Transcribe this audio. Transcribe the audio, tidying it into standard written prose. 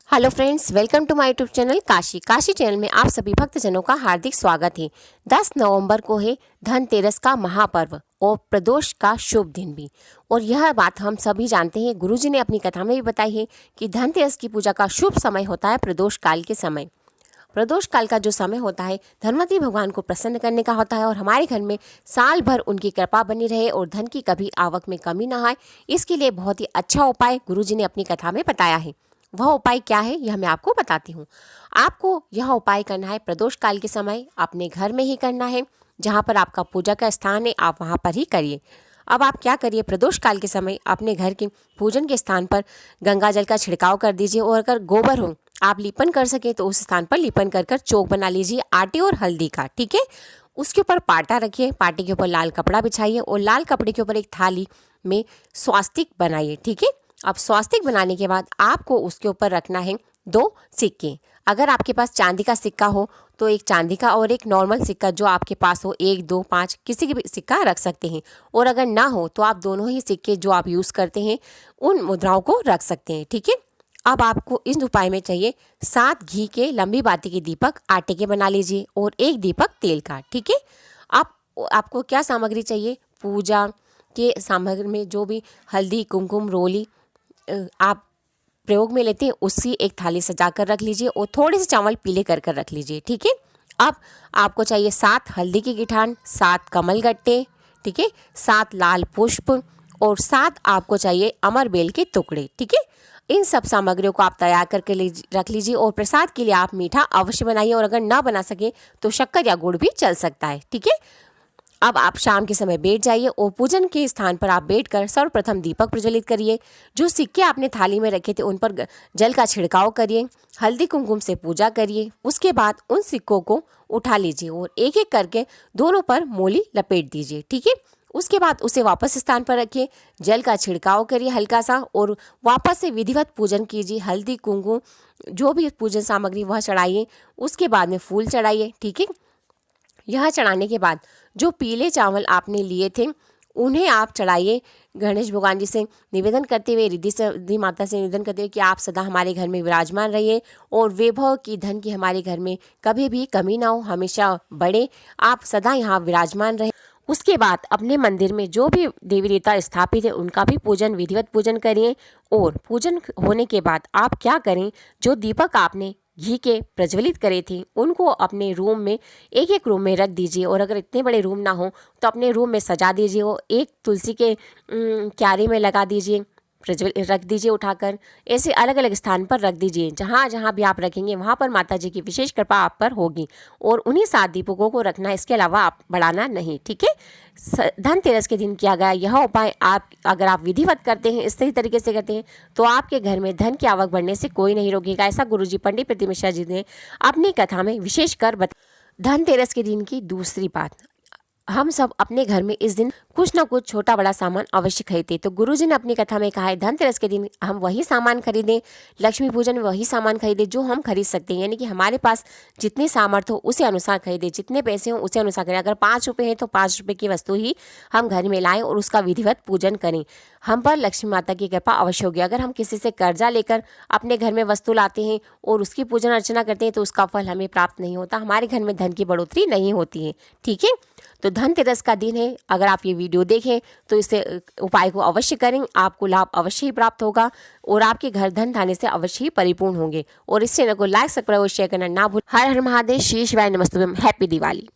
Hello friends, welcome to my YouTube channel Kashi channel में आप सभी भक्तजनों का हार्दिक स्वागत है। 10 नवंबर को है धनतेरस का महापर्व और प्रदोष का शुभ दिन भी। और यह बात हम सभी जानते हैं, गुरुजी ने अपनी कथा में भी बताई है कि धनतेरस की पूजा का शुभ समय होता है प्रदोष काल के समय। प्रदोष काल का जो समय होता है धनवंतरी भगवान को प्रसन्न करने का होता है और हमारे घर में साल भर उनकी कृपा बनी रहे और धन की कभी आवक में कमी ना आए, इसके लिए बहुत ही अच्छा उपाय गुरुजी ने अपनी कथा में बताया है। वह उपाय क्या है यह मैं आपको बताती हूँ। आपको यह उपाय करना है प्रदोष काल के समय, अपने घर में ही करना है। जहाँ पर आपका पूजा का स्थान है आप वहाँ पर ही करिए। अब आप क्या करिए, प्रदोष काल के समय अपने घर के पूजन के स्थान पर गंगा जल का छिड़काव कर दीजिए और अगर गोबर हो आप लीपन कर सके तो उस स्थान पर लीपन कर चौक बना लीजिए आटे और हल्दी का, ठीक है। उसके ऊपर पाटा रखिए, पाटे के ऊपर लाल कपड़ा बिछाइए और लाल कपड़े के ऊपर एक थाली में स्वास्तिक बनाइए, ठीक है। अब स्वास्तिक बनाने के बाद आपको उसके ऊपर रखना है 2 सिक्के। अगर आपके पास चांदी का सिक्का हो तो एक चांदी का और एक नॉर्मल सिक्का जो आपके पास हो, 1, 2, 5 किसी के भी सिक्का रख सकते हैं। और अगर ना हो तो आप दोनों ही सिक्के जो आप यूज़ करते हैं उन मुद्राओं को रख सकते हैं, ठीक है। अब आपको इस उपाय में चाहिए 7 घी के लंबी बाती के दीपक आटे के बना लीजिए और 1 दीपक तेल का, ठीक है। आपको क्या सामग्री चाहिए, पूजा के सामग्री में जो भी हल्दी, कुमकुम, रोली आप प्रयोग में लेते हैं उसी एक थाली सजा कर रख लीजिए और थोड़े से चावल पीले कर रख लीजिए, ठीक है। अब आपको चाहिए 7 हल्दी की गिठान, 7 कमल गट्टे, ठीक है, 7 लाल पुष्प और 7 आपको चाहिए अमर बेल के टुकड़े, ठीक है। इन सब सामग्रियों को आप तैयार करके रख लीजिए और प्रसाद के लिए आप मीठा अवश्य बनाइए और अगर ना बना सके तो शक्कर या गुड़ भी चल सकता है, ठीक है। अब आप शाम के समय बैठ जाइए और पूजन के स्थान पर आप बैठकर सर्वप्रथम दीपक प्रज्वलित करिए। जो सिक्के आपने थाली में रखे थे उन पर जल का छिड़काव करिए, हल्दी कुमकुम से पूजा करिए। उसके बाद उन सिक्कों को उठा लीजिए और एक एक करके दोनों पर मोली लपेट दीजिए, ठीक है। उसके बाद उसे वापस स्थान पर रखिए, जल का छिड़काव करिए हल्का सा और वापस से विधिवत पूजन कीजिए। हल्दी कुमकुम जो भी पूजन सामग्री वह चढ़ाइए। उसके बाद में फूल चढ़ाइए, ठीक है। यह चढ़ाने के बाद जो पीले चावल आपने लिए थे उन्हें आप चढ़ाइए। गणेश भगवान जी से निवेदन करते हुए, रिद्धि माता से निवेदन करते हुए कि आप सदा हमारे घर में विराजमान रहिए और वैभव की, धन की हमारे घर में कभी भी कमी ना हो, हमेशा बढ़े, आप सदा यहाँ विराजमान रहे। उसके बाद अपने मंदिर में जो भी देवी देवता स्थापित है उनका भी पूजन, विधिवत पूजन करिए। और पूजन होने के बाद आप क्या करें, जो दीपक आपने घी के प्रज्वलित करे थे उनको अपने रूम में एक रूम में रख दीजिए और अगर इतने बड़े रूम ना हो तो अपने रूम में सजा दीजिए और एक तुलसी के क्यारी में लगा दीजिए, रख दीजिए उठाकर। ऐसे अलग अलग स्थान पर रख दीजिए, जहाँ जहाँ भी आप रखेंगे वहाँ पर माता जी की विशेष कृपा आप पर होगी। और उन्हीं 7 दीपकों को रखना, इसके अलावा आप बढ़ाना नहीं, ठीक है। धनतेरस के दिन किया गया यह उपाय आप अगर आप विधिवत करते हैं, इस सही तरीके से करते हैं तो आपके घर में धन की आवक बढ़ने से कोई नहीं रोकेगा। ऐसा गुरुजी पंडित प्रति मिश्रा जी ने अपनी कथा में विशेष कर धनतेरस के दिन की दूसरी बात, हम सब अपने घर में इस दिन कुछ ना कुछ छोटा बड़ा सामान अवश्य खरीदते। तो गुरुजी ने अपनी कथा में कहा है धनतेरस के दिन हम वही सामान खरीदें, लक्ष्मी पूजन में वही सामान खरीदें जो हम खरीद सकते हैं, यानी कि हमारे पास जितनी सामर्थ्य हो उसे अनुसार खरीदें, जितने पैसे हों उसे अनुसार करें। अगर 5 रुपये हैं तो 5 रुपये की वस्तु ही हम घर में लाएं और उसका विधिवत पूजन करें। हम पर लक्ष्मी माता की कृपा अवश्य होगी। अगर हम किसी से कर्जा लेकर अपने घर में वस्तु लाते हैं और उसकी पूजन अर्चना करते हैं तो उसका फल हमें प्राप्त नहीं होता, हमारे घर में धन की बढ़ोतरी नहीं होती है, ठीक है। तो धनतेरस का दिन है, अगर आप ये वीडियो देखें तो इसे उपाय को अवश्य करें, आपको लाभ अवश्य ही प्राप्त होगा और आपके घर धन धान्य से अवश्य ही परिपूर्ण होंगे। और इस चैनल को लाइक, सब्सक्राइब और शेयर करना ना भूलें। हर हर महादेव, श्री शिवाय नमस्तुभ्यम, हैप्पी दिवाली।